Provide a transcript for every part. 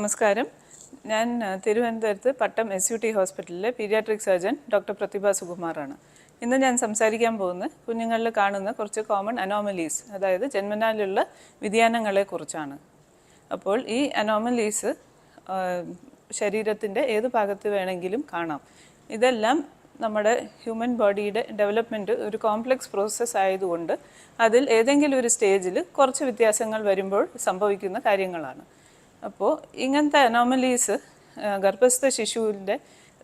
നമസ്കാരം. ഞാൻ തിരുവനന്തപുരത്ത് പട്ടം SUT ഹോസ്പിറ്റലിലെ പീഡിയാട്രിക് സർജൻ ഡോക്ടർ പ്രതിഭ സുകുമാറാണ്. ഇന്ന് ഞാൻ സംസാരിക്കാൻ പോകുന്നത് കുഞ്ഞുങ്ങളിൽ കാണുന്ന കുറച്ച് കോമൺ അനോമലീസ്, അതായത് ജന്മനാലുള്ള വ്യതിയാനങ്ങളെക്കുറിച്ചാണ്. അപ്പോൾ ഈ അനോമലീസ് ശരീരത്തിൻ്റെ ഏത് ഭാഗത്ത് വേണമെങ്കിലും കാണാം. ഇതെല്ലാം നമ്മുടെ ഹ്യൂമൻ ബോഡിയുടെ ഡെവലപ്മെൻറ്റ് ഒരു കോംപ്ലക്സ് പ്രോസസ്സ് ആയതുകൊണ്ട് അതിൽ ഏതെങ്കിലും ഒരു സ്റ്റേജിൽ കുറച്ച് വ്യത്യാസങ്ങൾ വരുമ്പോൾ സംഭവിക്കുന്ന കാര്യങ്ങളാണ്. അപ്പോൾ ഇങ്ങനത്തെ അനോമലീസ് ഗർഭസ്ഥ ശിശുവിൻ്റെ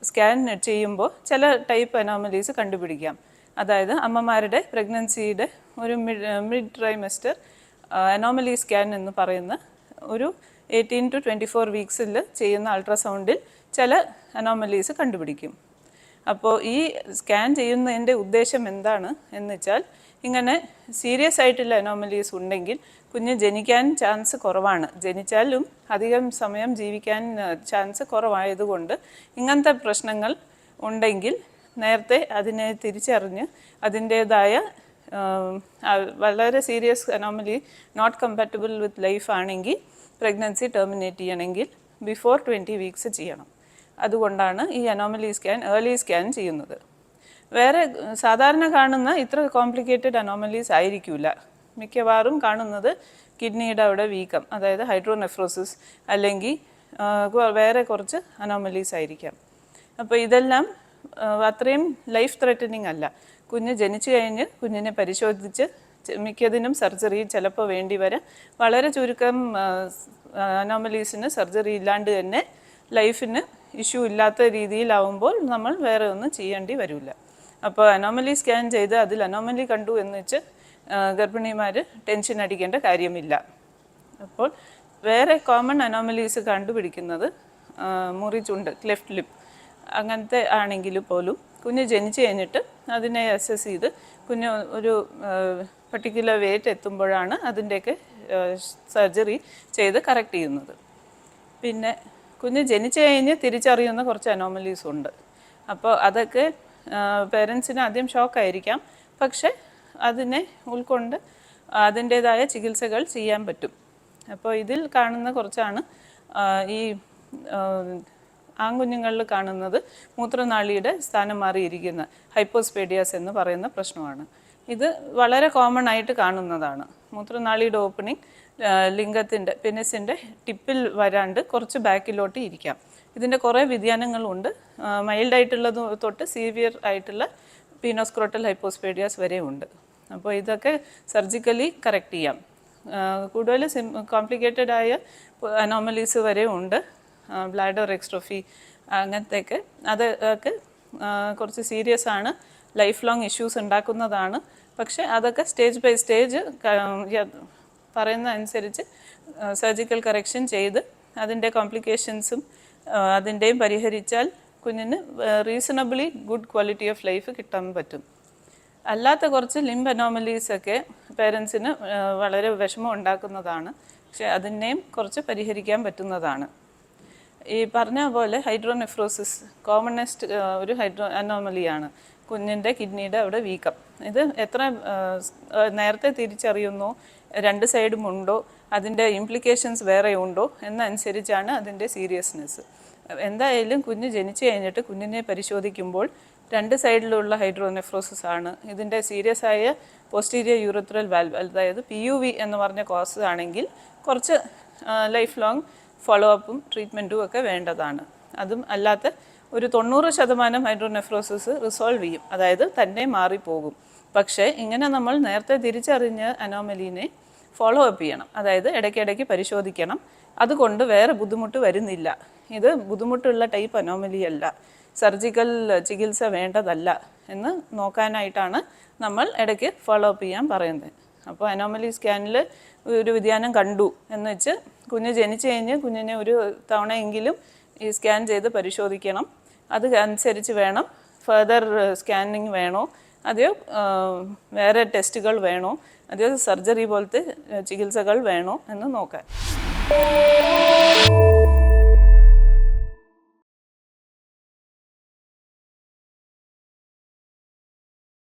സ്കാൻ ചെയ്യുമ്പോൾ ചില ടൈപ്പ് അനോമലീസ് കണ്ടുപിടിക്കാം. അതായത് അമ്മമാരുടെ പ്രഗ്നൻസിയുടെ ഒരു മിഡ് ട്രൈമസ്റ്റർ അനോമലി സ്കാൻ എന്ന് പറയുന്ന ഒരു 18 to 24 വീക്സിൽ ചെയ്യുന്ന അൾട്രാസൗണ്ടിൽ ചില അനോമലീസ് കണ്ടുപിടിക്കും. അപ്പോൾ ഈ സ്കാൻ ചെയ്യുന്നതിൻ്റെ ഉദ്ദേശം എന്താണ് എന്ന് വെച്ചാൽ, ഇങ്ങനെ സീരിയസ് ആയിട്ടുള്ള അനോമലീസ് ഉണ്ടെങ്കിൽ കുഞ്ഞ് ജനിക്കാൻ ചാൻസ് കുറവാണ്. ജനിച്ചാലും അധികം സമയം ജീവിക്കാൻ ചാൻസ് കുറവായതുകൊണ്ട് ഇങ്ങനത്തെ പ്രശ്നങ്ങൾ ഉണ്ടെങ്കിൽ നേരത്തെ അതിനെ തിരിച്ചറിഞ്ഞ് അതിൻ്റേതായ വളരെ serious anomaly not compatible with life ആണെങ്കിൽ പ്രഗ്നൻസി ടെർമിനേറ്റ് ചെയ്യണമെങ്കിൽ ബിഫോർ 20 വീക്സ് ചെയ്യണം. അതുകൊണ്ടാണ് ഈ അനോമലി സ്കാൻ ഏർലി സ്കാൻ ചെയ്യുന്നത്. വേറെ സാധാരണ കാണുന്ന ഇത്ര കോംപ്ലിക്കേറ്റഡ് അനോമലീസ് ആയിരിക്കില്ല. മിക്കവാറും കാണുന്നത് കിഡ്നിയുടെ അവിടെ വീക്കം, അതായത് ഹൈഡ്രോനെഫ്രോസിസ്, അല്ലെങ്കിൽ വേറെ കുറച്ച് അനോമലീസ് ആയിരിക്കാം. അപ്പോൾ ഇതെല്ലാം അത്രയും ലൈഫ് ത്രെറ്റനിങ് അല്ല. കുഞ്ഞ് ജനിച്ചു കഴിഞ്ഞ് കുഞ്ഞിനെ പരിശോധിച്ച് മിക്കതിനും സർജറി ചിലപ്പോൾ വേണ്ടി വരാം. വളരെ ചുരുക്കം അനോമലീസിന് സർജറി ഇല്ലാണ്ട് തന്നെ ലൈഫിന് ഇഷ്യൂ ഇല്ലാത്ത രീതിയിലാവുമ്പോൾ നമ്മൾ വേറെ ഒന്നും ചെയ്യേണ്ടി വരില്ല. അപ്പോൾ അനോമലി സ്കാൻ ചെയ്ത് അതിൽ അനോമലി കണ്ടു എന്ന് വെച്ച് ഗർഭിണിമാർ ടെൻഷൻ അടിക്കേണ്ട കാര്യമില്ല. അപ്പോൾ വേറെ കോമൺ അനോമലീസ് കണ്ടുപിടിക്കുന്നത് മുറി ചുണ്ട്, ക്ലെഫ്റ്റ് ലിപ്പ്, അങ്ങനത്തെ ആണെങ്കിൽ പോലും കുഞ്ഞ് ജനിച്ചു കഴിഞ്ഞിട്ട് അതിനെ അസസ് ചെയ്ത് കുഞ്ഞ് ഒരു പർട്ടിക്കുലർ വെയിറ്റ് എത്തുമ്പോഴാണ് അതിൻ്റെയൊക്കെ സർജറി ചെയ്ത് കറക്റ്റ് ചെയ്യുന്നത്. പിന്നെ കുഞ്ഞ് ജനിച്ചു കഴിഞ്ഞ് തിരിച്ചറിയുന്ന കുറച്ച് അനോമലീസ് ഉണ്ട്. അപ്പോൾ അതൊക്കെ പേരൻസിന് ആദ്യം ഷോക്കായിരിക്കാം, പക്ഷെ അതിനെ ഉൾക്കൊണ്ട് അതിൻ്റേതായ ചികിത്സകൾ ചെയ്യാൻ പറ്റും. അപ്പോൾ ഇതിൽ കാണുന്ന കുറച്ചാണ് ഈ ആൺകുഞ്ഞുങ്ങളിൽ കാണുന്നത് മൂത്രനാളിയുടെ സ്ഥാനം മാറിയിരിക്കുന്ന ഹൈപ്പോസ്പേഡിയാസ് എന്ന് പറയുന്ന പ്രശ്നമാണ്. ഇത് വളരെ കോമൺ ആയിട്ട് കാണുന്നതാണ്. മൂത്രനാളിയുടെ ഓപ്പണിംഗ് ലിംഗത്തിൻ്റെ പെനിസിൻ്റെ ടിപ്പിൽ വരാണ്ട് കുറച്ച് ബാക്കിലോട്ട് ഇരിക്കാം. ഇതിൻ്റെ കുറേ വ്യതിയാനങ്ങളുണ്ട്. മൈൽഡായിട്ടുള്ളത് തൊട്ട് സീവിയർ ആയിട്ടുള്ള പീനോസ്ക്രോട്ടൽ ഹൈപ്പോസ്പേഡിയാസ് വരെ ഉണ്ട്. അപ്പോൾ ഇതൊക്കെ സർജിക്കലി കറക്റ്റ് ചെയ്യാം. കൂടുതൽ കോംപ്ലിക്കേറ്റഡ് ആയ അനോമലീസ് വരെ ഉണ്ട്. ബ്ലാഡർ എക്സ്ട്രോഫി അങ്ങനത്തെയൊക്കെ അതൊക്കെ കുറച്ച് സീരിയസ് ആണ്, ലൈഫ് ലോങ് ഇഷ്യൂസ് ഉണ്ടാക്കുന്നതാണ്. പക്ഷേ അതൊക്കെ സ്റ്റേജ് ബൈ സ്റ്റേജ് പറയുന്ന അനുസരിച്ച് സർജിക്കൽ കറക്ഷൻ ചെയ്ത് അതിൻ്റെ കോംപ്ലിക്കേഷൻസും അതിൻ്റെയും പരിഹരിച്ചാൽ കുഞ്ഞിന് reasonably good quality of life കിട്ടാൻ പറ്റും. അല്ലാത്ത കുറച്ച് ലിംബ് അനോമലീസൊക്കെ പേരൻസിന് വളരെ വിഷമം ഉണ്ടാക്കുന്നതാണ്. പക്ഷെ അതിനെയും കുറച്ച് പരിഹരിക്കാൻ പറ്റുന്നതാണ്. ഈ പറഞ്ഞ പോലെ ഹൈഡ്രോനെഫ്രോസിസ് കോമണസ്റ്റ് ഒരു അനോമലിയാണ്. കുഞ്ഞിൻ്റെ കിഡ്നിയുടെ അവിടെ വീക്കം. ഇത് എത്ര നേരത്തെ തിരിച്ചറിയുന്നോ, രണ്ട് സൈഡും ഉണ്ടോ, അതിൻ്റെ ഇംപ്ലിക്കേഷൻസ് വേറെ ഉണ്ടോ എന്നനുസരിച്ചാണ് അതിൻ്റെ സീരിയസ്നെസ്. എന്തായാലും കുഞ്ഞ് ജനിച്ചു കഴിഞ്ഞിട്ട് കുഞ്ഞിനെ പരിശോധിക്കുമ്പോൾ രണ്ട് സൈഡിലുള്ള ഹൈഡ്രോനെഫ്രോസിസ് ആണ്. ഇതിൻ്റെ സീരിയസ് ആയ പോസ്റ്റീരിയർ യൂറത്രൽ വാൽവ്, അതായത് PUV എന്ന് പറഞ്ഞ കോസ് ആണെങ്കിൽ കുറച്ച് ലൈഫ് ലോങ് ഫോളോ അപ്പും ട്രീറ്റ്മെൻറ്റും ഒക്കെ വേണ്ടതാണ്. അതും അല്ലാത്ത ഒരു 90% ഹൈഡ്രോനെഫ്രോസിസ് റിസോൾവ് ചെയ്യും, അതായത് തന്നെ മാറിപ്പോകും. പക്ഷേ ഇങ്ങനെ നമ്മൾ നേരത്തെ തിരിച്ചറിഞ്ഞ അനോമലീനെ ഫോളോ അപ്പ് ചെയ്യണം, അതായത് ഇടയ്ക്കിടയ്ക്ക് പരിശോധിക്കണം. അതുകൊണ്ട് വേറെ ബുദ്ധിമുട്ട് വരുന്നില്ല. ഇത് ബുദ്ധിമുട്ടുള്ള ടൈപ്പ് അനോമലി അല്ല, സർജിക്കൽ ചികിത്സ വേണ്ടതല്ല എന്ന് നോക്കാനായിട്ടാണ് നമ്മൾ ഇടയ്ക്ക് ഫോളോ അപ്പ് ചെയ്യാൻ പറയുന്നത്. അപ്പോൾ അനോമലി സ്കാനിൽ ഒരു വ്യതിയാനം കണ്ടു എന്ന് വെച്ച് കുഞ്ഞ് ജനിച്ചു കഴിഞ്ഞ് കുഞ്ഞിനെ ഒരു തവണയെങ്കിലും ഈ സ്കാൻ ചെയ്ത് പരിശോധിക്കണം. അത് അനുസരിച്ച് വേണം ഫർദർ സ്കാനിങ് വേണോ, അതെയോ വേറെ ടെസ്റ്റുകൾ വേണോ, അതെയോ സർജറി പോലത്തെ ചികിത്സകൾ വേണോ എന്ന് നോക്കാൻ.